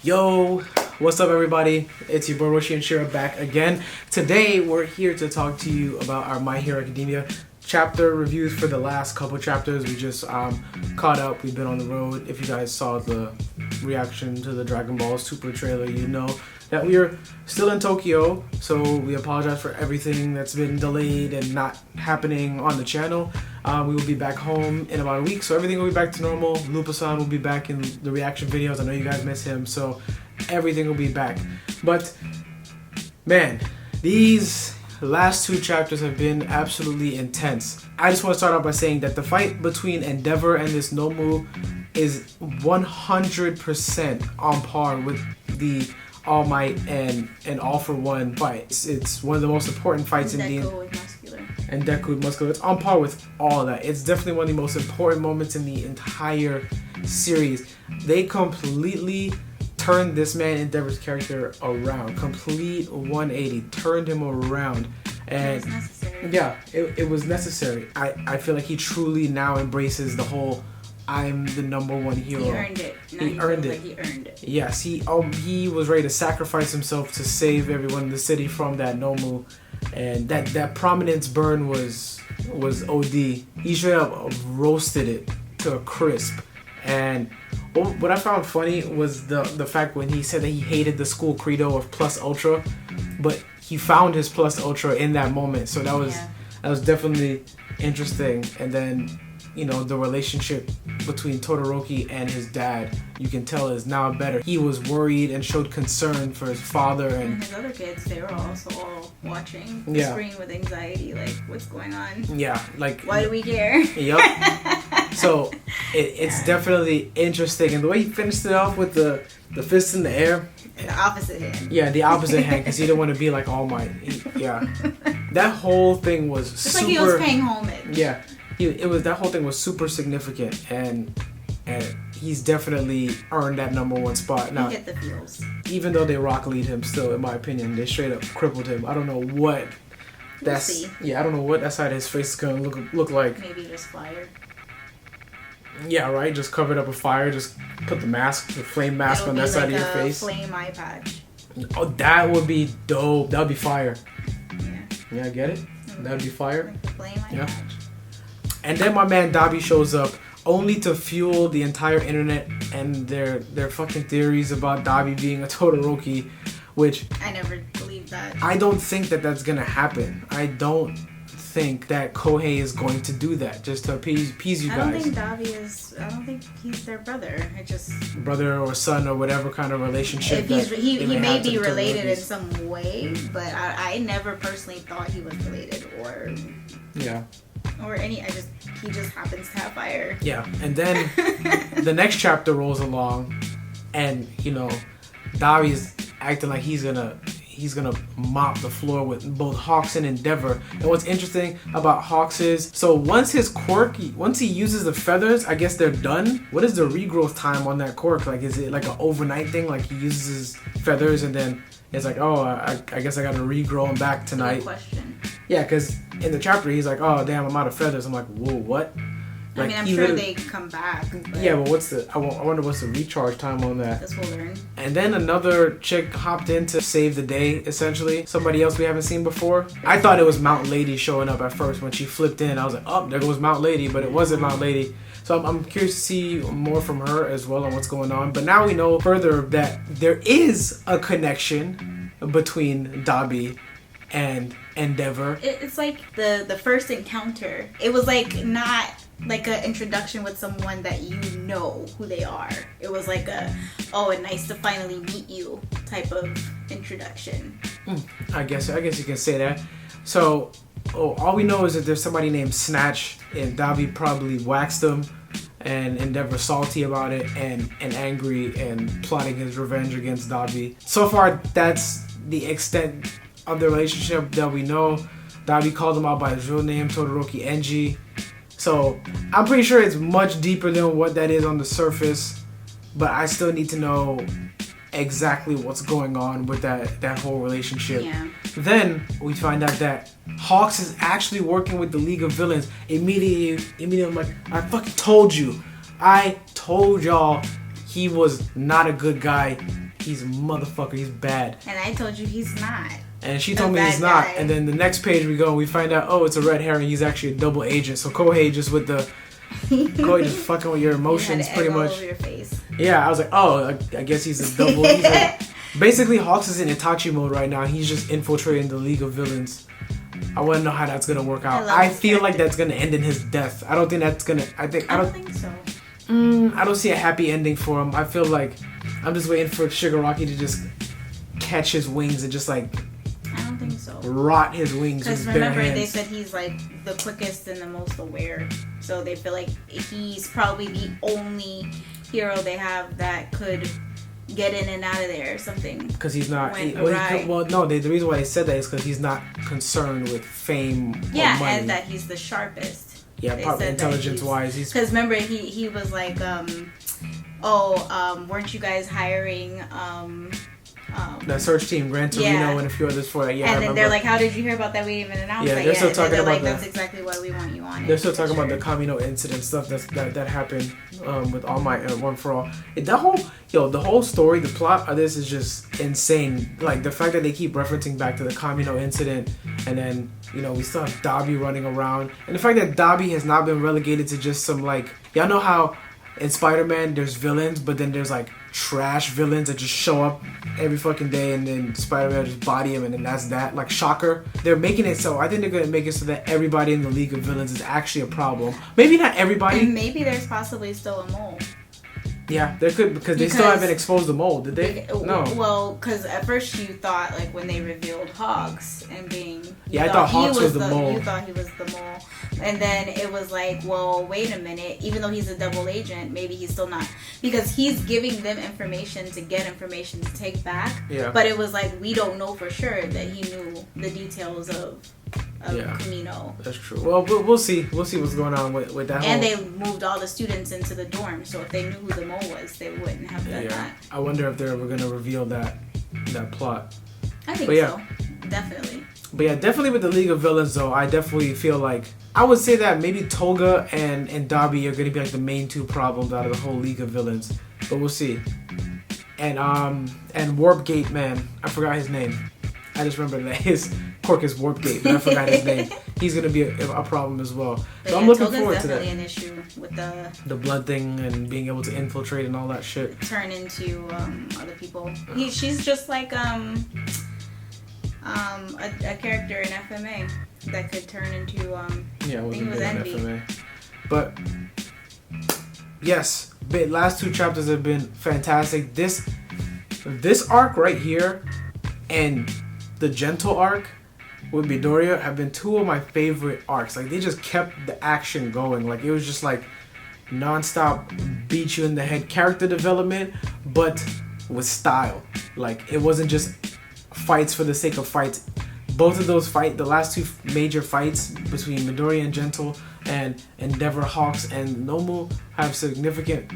Yo, what's up everybody? It's your boy Roshi and Shira back again. Today we're here to talk to you about our My Hero Academia chapter reviews for the last couple chapters. We just caught up. We've been on the road. If you guys saw the reaction to the Dragon Ball Super trailer, you know that we are still in Tokyo. So we apologize for everything that's been delayed and not happening on the channel. We will be back home in about a week, so everything will be back to normal. Lupa-san will be back in the reaction videos. I know you guys miss him, so everything will be back. But man, these last two chapters have been absolutely intense. I just want to start off by saying that the fight between Endeavor and this Nomu is 100% on par with the All Might and All for One fight. It's one of the most important fights in the and Deku Muscular. It's on par with all of that. It's definitely one of the most important moments in the entire series. They completely turned this man Endeavor's character around. Complete 180. Turned him around. And yeah, it was necessary. I feel like he truly now embraces the whole I'm the number one hero. He earned it. He earned it. Yes, he was ready to sacrifice himself to save everyone in the city from that Nomu. And that prominence burn was OD. He straight up roasted it to a crisp. And what I found funny was the fact when he said that he hated the school credo of plus ultra, but he found his plus ultra in that moment. So that was definitely interesting. And then, you know, the relationship between Todoroki and his dad, you can tell is now better. He was worried and showed concern for his father and his other kids. They were also all watching the screen with anxiety, like, what's going on? Yeah, like, why do we care? Yep. So it's definitely interesting, and the way he finished it off with the fist in the air, the opposite hand. Yeah, the opposite hand, because he didn't want to be like All Might. That whole thing was it's super. Like he was paying homage. Yeah. That whole thing was super significant, and he's definitely earned that number one spot. Now, he hit the feels. Even though they rock lead him still, in my opinion, they straight up crippled him. I don't know what I don't know what that side of his face is gonna look like. Maybe just fire. Yeah, right. Just cover it up with fire. Just put the flame mask on that side of your face. Flame eye patch. Oh, that would be dope. That would be fire. Yeah. Yeah, get it? That would be fire. Like the flame eye patch. And then my man Dabi shows up, only to fuel the entire internet and their fucking theories about Dabi being a Todoroki, which I never believed that. I don't think that that's gonna happen. I don't think that Kohei is going to do that just to appease you guys. I don't think he's their brother. Brother or son or whatever kind of relationship. He may be related in some way, but I never personally thought he was related or he just happens to have fire. Yeah, and then the next chapter rolls along, and you know, Dabi's acting like he's gonna mop the floor with both Hawks and Endeavor. And what's interesting about Hawks is, so once he uses the feathers, I guess they're done. What is the regrowth time on that quirk? Like, is it like an overnight thing? Like he uses his feathers and then it's like, oh, I guess I gotta regrow them back tonight. Good question. Yeah, because in the chapter he's like, oh damn, I'm out of feathers. I'm like, whoa, what? Like, I'm sure they come back. Yeah, but I wonder what's the recharge time on that? Guess we'll learn. And then another chick hopped in to save the day, essentially. Somebody else we haven't seen before. I thought it was Mount Lady showing up at first when she flipped in. I was like, oh, there goes Mount Lady, but it wasn't Mount Lady. So I'm curious to see more from her as well on what's going on. But now we know further that there is a connection between Dabi and Endeavor. It's like the first encounter. It was like not like an introduction with someone that you know who they are. It was like a nice to finally meet you type of introduction. I guess you can say that. So all we know is that there's somebody named Snatch, and Dabi probably waxed him, and Endeavor salty about it and angry and plotting his revenge against Dabi. So far, that's the extent of the relationship that we know. Dabi called him out by his real name, Todoroki Enji. So I'm pretty sure it's much deeper than what that is on the surface, but I still need to know exactly what's going on with that whole relationship. Yeah. Then we find out that Hawks is actually working with the League of Villains. Immediately I'm like, I fucking told you. I told y'all he was not a good guy. he's a motherfucker. He's bad. And I told you he's not. And she told me he's not. And then the next page we go and we find out, oh, it's a red herring. He's actually a double agent. So Kohei just with the Kohei just fucking with your emotions you had pretty egg all much. over your face. Yeah, I was like, oh, I guess he's a double. He's like, basically, Hawks is in Itachi mode right now. He's just infiltrating the League of Villains. I want to know how that's gonna work out. I feel like that's gonna end in his death. I don't think that's gonna. I don't think so. I don't see a happy ending for him. I feel like I'm just waiting for Shigaraki to just catch his wings and just like. I don't think so. Rot his wings with his bare hands. Remember, they said he's like the quickest and the most aware. So they feel like he's probably the only hero they have that could get in and out of there or something. Because he's not. The reason why they said that is because he's not concerned with fame or money. And that he's the sharpest. Yeah, probably intelligence-wise. Because remember, he was like, weren't you guys hiring... that search team, Gran Torino, and a few others for that. Yeah, and then they're like, "How did you hear about that? We didn't even announce that they're still talking about like, that's exactly why we want you on." They're still talking about the Kamino incident stuff that happened with All Might and One for All. The whole story, the plot of this is just insane. Like the fact that they keep referencing back to the Kamino incident, and then we still have Dabi running around, and the fact that Dabi has not been relegated to just some like y'all know how in Spider-Man there's villains, but then there's like trash villains that just show up every fucking day and then Spider-Man just body him and then that's that. Like Shocker. They're making it so I think they're going to make it so that everybody in the League of Villains is actually a problem. Maybe not everybody. And maybe there's possibly still a mole. Yeah, there could because they still haven't exposed the mole, did they? No. Well, because at first you thought like when they revealed Hawks and being I thought Hawks was the mole. You thought he was the mole, and then it was like, well, wait a minute. Even though he's a double agent, maybe he's still not because he's giving them information to get information to take back. Yeah. But it was like we don't know for sure that he knew the details of Kamino. That's true. Well, we'll see. We'll see what's going on with that. And they moved all the students into the dorm, so if they knew who the mole was, they wouldn't have done that. I wonder if they're ever going to reveal that plot. I think so. Definitely. But yeah, definitely with the League of Villains, though, I definitely feel like I would say that maybe Toga and Dabi are going to be like the main two problems out of the whole League of Villains. But we'll see. And Warp Gate, man, I forgot his name. I just remember that his quirk is Warp Gate, but I forgot his name. He's gonna be a problem as well. So I'm looking forward to that. Definitely an issue with the blood thing and being able to infiltrate and all that shit. Turn into other people. She's just like a character in FMA that could turn into I think it was Envy. FMA. But yes, last two chapters have been fantastic. This arc right here and the Gentle arc with Midoriya have been two of my favorite arcs. Like they just kept the action going. Like it was just like non-stop beat you in the head character development, but with style. Like it wasn't just fights for the sake of fights. Both of those the last two major fights between Midoriya and Gentle and Endeavor, Hawks, and Nomu have significant,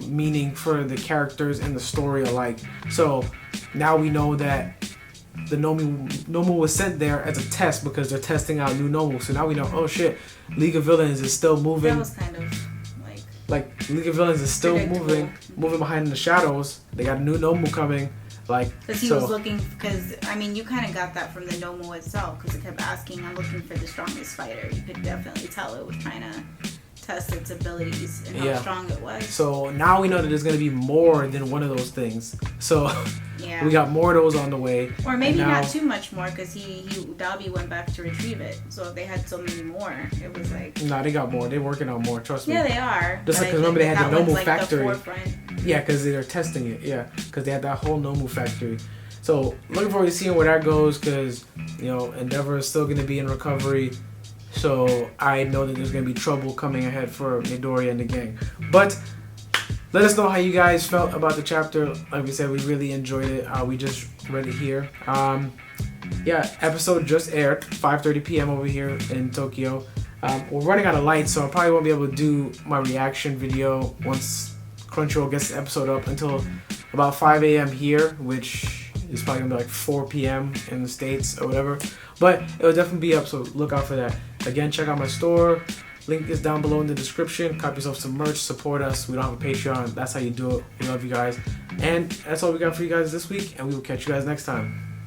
meaning for the characters and the story alike. So now we know that the Nomu was sent there as a test because they're testing out new Nomu. So now we know, oh shit, League of Villains is still moving. That was kind of like League of Villains is still moving behind in the shadows. They got a new Nomu coming. Because he was looking, you kind of got that from the Nomu itself, because it kept asking, I'm looking for the strongest fighter. You could definitely tell it was trying to test its abilities and how strong it was. So now we know that there's going to be more than one of those things. So we got more of those on the way. Or maybe not too much more, because Dabi went back to retrieve it. So if they had so many more, it was like... Nah, they got more. They're working on more, trust me. Yeah, they are. Just like, because remember they had the Nomu factory. The forefront. Yeah, because they're testing it. Yeah, because they had that whole Nomu factory. So looking forward to seeing where that goes, because Endeavor is still going to be in recovery. So I know that there's going to be trouble coming ahead for Midoriya and the gang. But let us know how you guys felt about the chapter. Like we said, we really enjoyed it. We just read it here. Episode just aired, 5:30 p.m. over here in Tokyo. We're running out of light, so I probably won't be able to do my reaction video once Crunchyroll gets the episode up until about 5 a.m. here, which is probably going to be like 4 p.m. in the States or whatever. But it will definitely be up, so look out for that. Again, check out my store. Link is down below in the description. Copy yourself some merch. Support us. We don't have a Patreon. That's how you do it. We love you guys. And that's all we got for you guys this week, and we will catch you guys next time.